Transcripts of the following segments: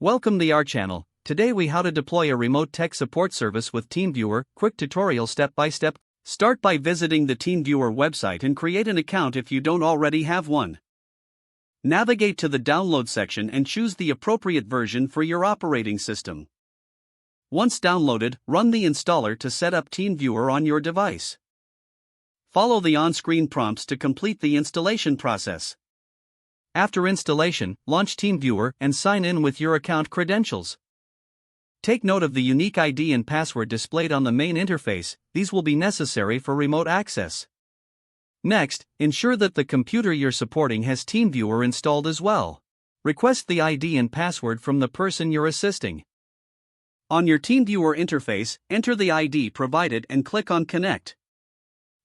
Welcome to our channel. Today we how to deploy a remote tech support service with TeamViewer. Quick tutorial step by step. Start by visiting the TeamViewer website and create an account if you don't already have one. Navigate to the download section and choose the appropriate version for your operating system. Once downloaded, run the installer to set up TeamViewer on your device. Follow the on-screen prompts to complete the installation process. After installation, launch TeamViewer and sign in with your account credentials. Take note of the unique ID and password displayed on the main interface. These will be necessary for remote access. Next, ensure that the computer you're supporting has TeamViewer installed as well. Request the ID and password from the person you're assisting. On your TeamViewer interface, enter the ID provided and click on Connect.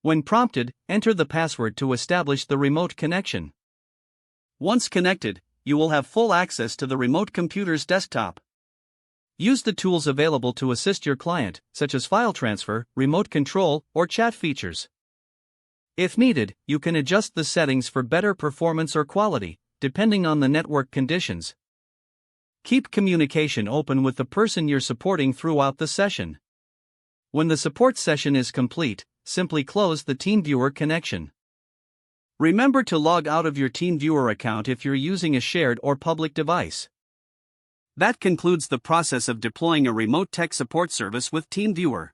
When prompted, enter the password to establish the remote connection. Once connected, you will have full access to the remote computer's desktop. Use the tools available to assist your client, such as file transfer, remote control, or chat features. If needed, you can adjust the settings for better performance or quality, depending on the network conditions. Keep communication open with the person you're supporting throughout the session. When the support session is complete, simply close the TeamViewer connection. Remember to log out of your TeamViewer account if you're using a shared or public device. That concludes the process of deploying a remote tech support service with TeamViewer.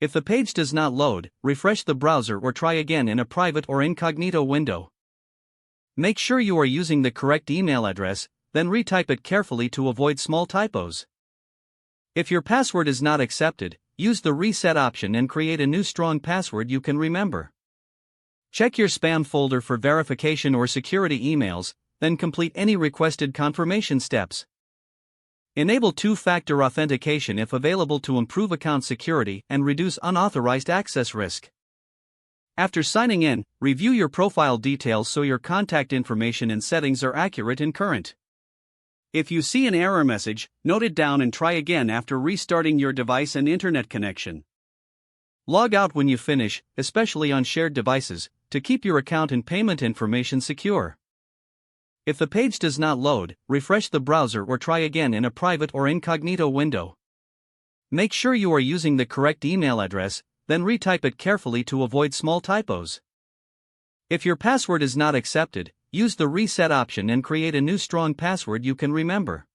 If the page does not load, refresh the browser or try again in a private or incognito window. Make sure you are using the correct email address, then retype it carefully to avoid small typos. If your password is not accepted, use the reset option and create a new strong password you can remember. Check your spam folder for verification or security emails, then complete any requested confirmation steps. Enable two-factor authentication if available to improve account security and reduce unauthorized access risk. After signing in, review your profile details so your contact information and settings are accurate and current. If you see an error message, note it down and try again after restarting your device and internet connection. Log out when you finish, especially on shared devices, to keep your account and payment information secure. If the page does not load, refresh the browser or try again in a private or incognito window. Make sure you are using the correct email address, then retype it carefully to avoid small typos. If your password is not accepted, use the reset option and create a new strong password you can remember.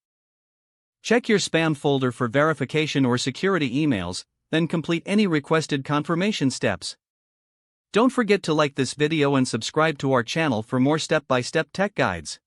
Check your spam folder for verification or security emails, then complete any requested confirmation steps. Don't forget to like this video and subscribe to our channel for more step-by-step tech guides.